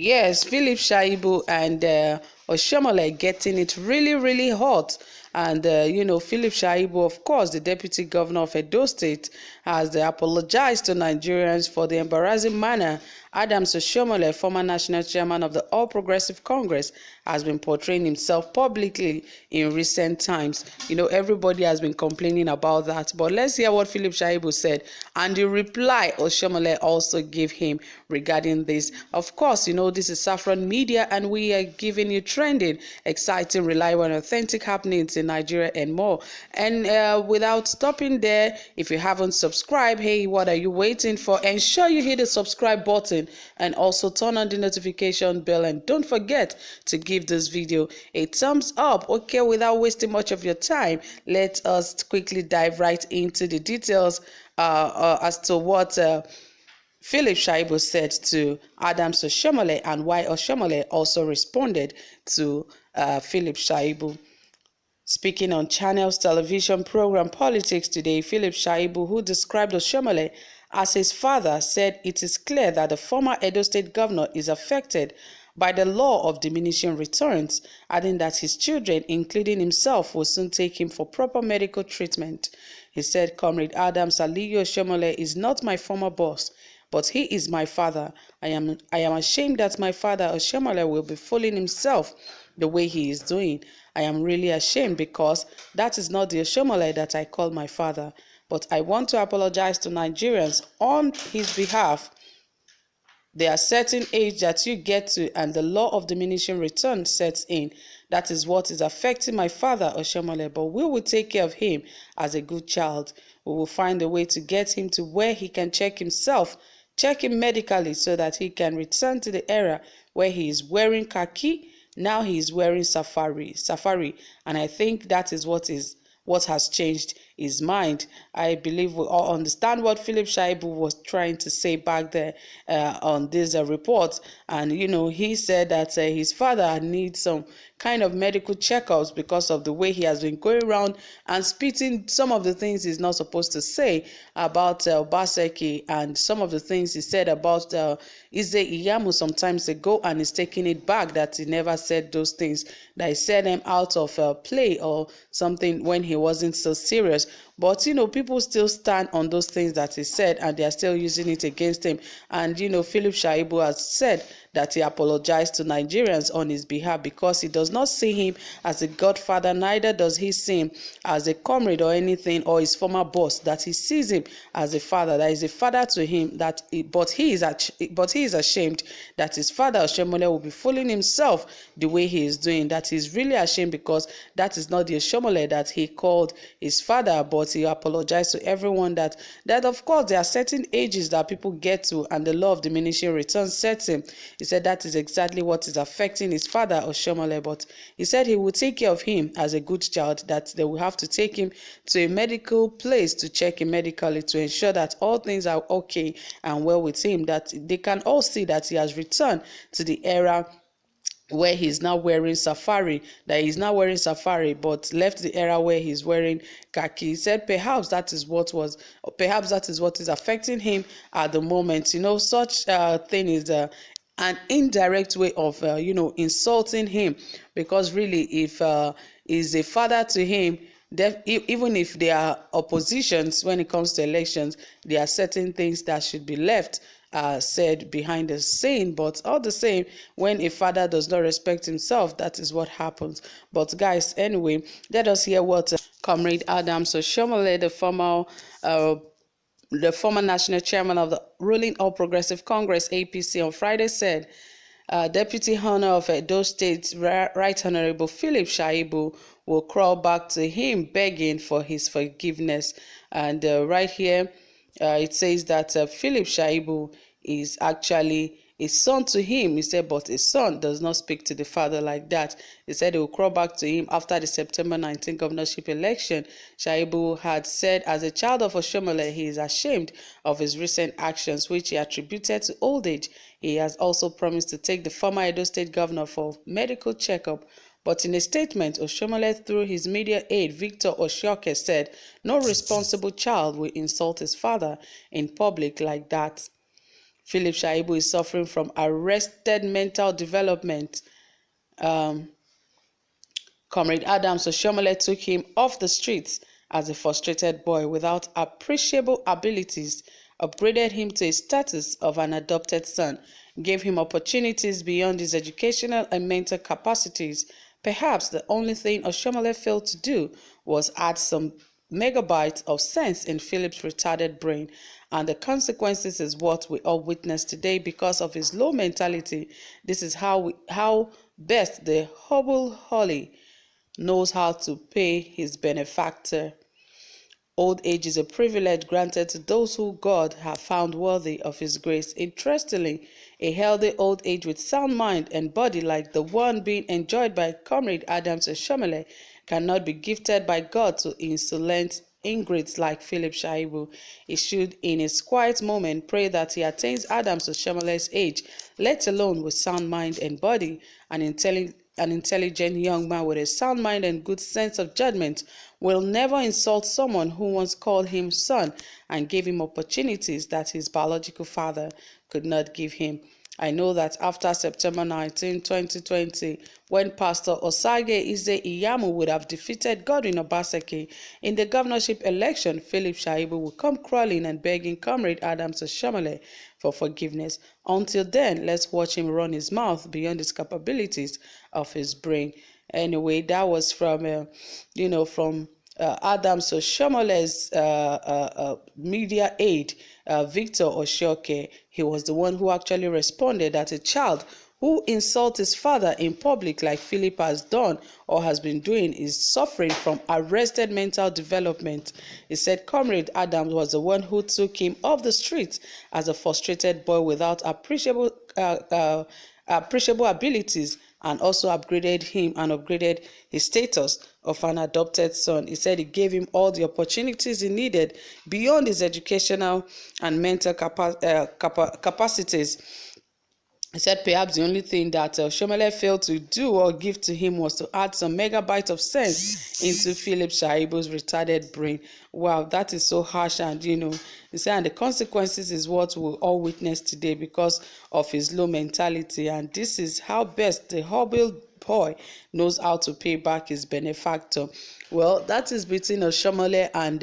Yes, Philip Shaibu and Oshiomhole getting it really, really hot. And, Philip Shaibu, of course, the deputy governor of Edo State, has apologized to Nigerians for the embarrassing manner Adams Oshiomhole, former national chairman of the All Progressive Congress, has been portraying himself publicly in recent times. Everybody has been complaining about that. But let's hear what Philip Shaibu said and the reply Oshiomhole also gave him regarding this. Of course, this is Saffron Media and we are giving you trending, exciting, reliable, and authentic happenings in Nigeria and more. And without stopping there, if you haven't subscribed, hey, what are you waiting for? Ensure you hit the subscribe button and also turn on the notification bell, and don't forget to give this video a thumbs up. Okay, without wasting much of your time, let us quickly dive right into the details as to what Philip Shaibu said to Adams Oshiomhole and why Oshiomhole also responded to Philip Shaibu. Speaking on Channel's television program Politics Today, Philip Shaibu, who described Oshiomhole as his father, said it is clear that the former Edo State governor is affected by the law of diminishing returns, adding that his children, including himself, will soon take him for proper medical treatment. He said, Comrade Adams Aliyu Oshiomhole is not my former boss, but he is my father. I am ashamed that my father Oshiomhole will be fooling himself the way he is doing. I am really ashamed because that is not the Oshiomhole that I call my father. But I want to apologize to Nigerians on his behalf. There are certain age that you get to and the law of diminishing return sets in. That is what is affecting my father Oshiomhole, but we will take care of him as a good child. We will find a way to get him to where he can check himself, check him medically so that he can return to the era where he is wearing khaki. Now he is wearing safari, and I think that is what has changed his mind. I believe we all understand what Philip Shaibu was trying to say back there on this report. And, he said that his father needs some kind of medical checkups because of the way he has been going around and spitting some of the things he's not supposed to say about Obaseki, and some of the things he said about Ize Iyamu sometimes ago, and he's taking it back that he never said those things, that he said them out of play or something when he wasn't so serious. But, people still stand on those things that he said and they are still using it against him. And, Philip Shaibu has said that he apologized to Nigerians on his behalf because he does not see him as a godfather, neither does he see him as a comrade or anything, or his former boss, that he sees him as a father, that is a father to him, but he is ashamed that his father Oshiomhole will be fooling himself the way he is doing. That he's really ashamed because that is not the Oshiomhole that he called his father, but he apologized to everyone that of course there are certain ages that people get to and the law of diminishing returns sets him. He said that is exactly what is affecting his father Oshiomhole, but he said he will take care of him as a good child, that they will have to take him to a medical place to check him medically to ensure that all things are okay and well with him, that they can all see that he has returned to the era where he's now wearing safari, but left the era where he's wearing khaki. He said perhaps that is what is affecting him at the moment. Such thing is an indirect way of insulting him, because really if he's a father to him, even if there are oppositions when it comes to elections, there are certain things that should be left said behind the scene. But all the same, when a father does not respect himself, that is what happens. But guys, anyway, let us hear what Comrade Adams Oshiomhole, the former national chairman of the ruling All Progressive Congress (APC), on Friday said. Deputy Honor of Edo State, Right Honorable Philip Shaibu, will crawl back to him begging for his forgiveness. And right here, it says that Philip Shaibu is actually a son to him. He said, but a son does not speak to the father like that. He said he will crawl back to him after the September 19 governorship election. Shaibu had said, as a child of Oshiomhole, he is ashamed of his recent actions, which he attributed to old age. He has also promised to take the former Edo State governor for medical checkup. But in a statement, Oshiomhole, through his media aide, Victor Oshioke, said, no responsible child will insult his father in public like that. Philip Shaibu is suffering from arrested mental development. Um, Comrade Adams Oshiomhole took him off the streets as a frustrated boy without appreciable abilities, upgraded him to a status of an adopted son, gave him opportunities beyond his educational and mental capacities. Perhaps the only thing Oshiomhole failed to do was add some megabytes of sense in Philip's retarded brain, and the consequences is what we all witness today because of his low mentality. This is how best the Hubble Holly knows how to pay his benefactor. Old age is a privilege granted to those who God have found worthy of his grace. Interestingly, a healthy old age with sound mind and body like the one being enjoyed by Comrade Adams Oshiomhole cannot be gifted by God to insolent ingrates like Philip Shaibu. He should, in his quiet moment, pray that he attains Adams Oshiomhole's age, let alone with sound mind and body. An intelligent young man with a sound mind and good sense of judgment will never insult someone who once called him son and gave him opportunities that his biological father could not give him. I know that after September 19, 2020, when Pastor Osage Ize Iyamu would have defeated Godwin Obaseki in the governorship election, Philip Shaibu would come crawling and begging Comrade Adams Oshiomhole for forgiveness. Until then, let's watch him run his mouth beyond his capabilities of his brain. Anyway, that was from, from Adams Oshiomole's media aide, Victor Oshioke. He was the one who actually responded that a child who insults his father in public like Philip has done or has been doing is suffering from arrested mental development. He said Comrade Adams was the one who took him off the streets as a frustrated boy without appreciable abilities, and also upgraded his status of an adopted son. He said he gave him all the opportunities he needed beyond his educational and mental capacities. He said perhaps the only thing that Oshiomhole failed to do or give to him was to add some megabytes of sense into Philip Shaibu's retarded brain. Wow, that is so harsh, and he said, and the consequences is what we all witness today because of his low mentality, and this is how best the Hubble boy knows how to pay back his benefactor. Well, that is between Oshiomhole and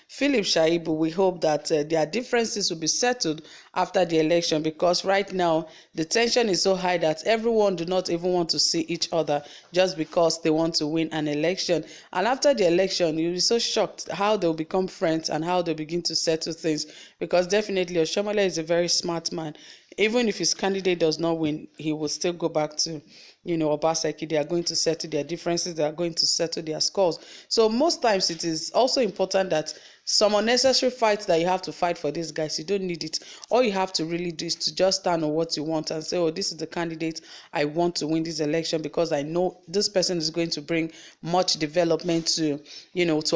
Philip Shaibu. We hope that their differences will be settled after the election, because right now the tension is so high that everyone do not even want to see each other just because they want to win an election. And after the election, you'll be so shocked how they'll become friends and how they'll begin to settle things, because definitely Oshiomhole is a very smart man. Even if his candidate does not win, he will still go back to Obaseki. They are going to settle their differences. They are going to settle their scores. So most times it is also important that some unnecessary fights that you have to fight for these guys, you don't need it. All you have to really do is to just stand on what you want and say, oh, this is the candidate I want to win this election because I know this person is going to bring much development to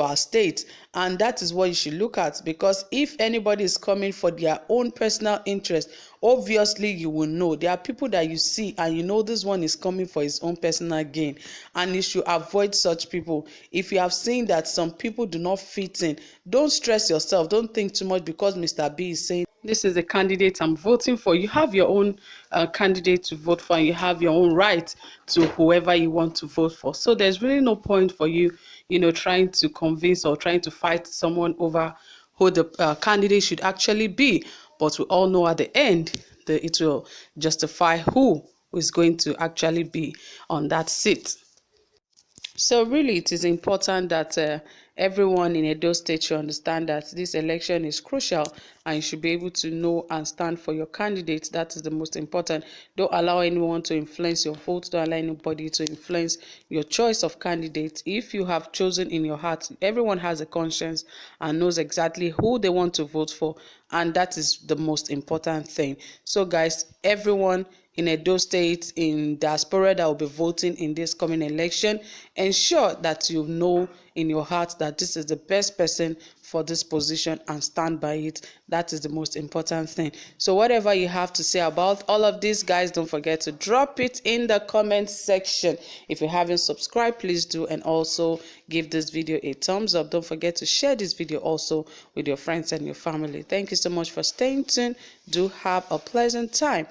our state. And that is what you should look at, because if anybody is coming for their own personal interest, obviously you will know. There are people that you see and you know this one is coming for his own personal gain, and you should avoid such people. If you have seen that some people do not fit in, don't stress yourself. Don't think too much because Mr. B is saying this is the candidate I'm voting for. You have your own candidate to vote for, and you have your own right to whoever you want to vote for. So there's really no point for you trying to convince or trying to fight someone over who the candidate should actually be. But we all know at the end it will justify who is going to actually be on that seat. So really, it is important that everyone in Edo State should understand that this election is crucial, and you should be able to know and stand for your candidate. That is the most important. Don't allow anyone to influence your vote. Don't allow anybody to influence your choice of candidate. If you have chosen in your heart, everyone has a conscience and knows exactly who they want to vote for, and that is the most important thing. So guys, everyone in Edo State, in diaspora that will be voting in this coming election, ensure that you know in your heart that this is the best person for this position and stand by it. That is the most important thing. So whatever you have to say about all of these, guys, don't forget to drop it in the comment section. If you haven't subscribed, please do, and also give this video a thumbs up. Don't forget to share this video also with your friends and your family. Thank you so much for staying tuned. Do have a pleasant time.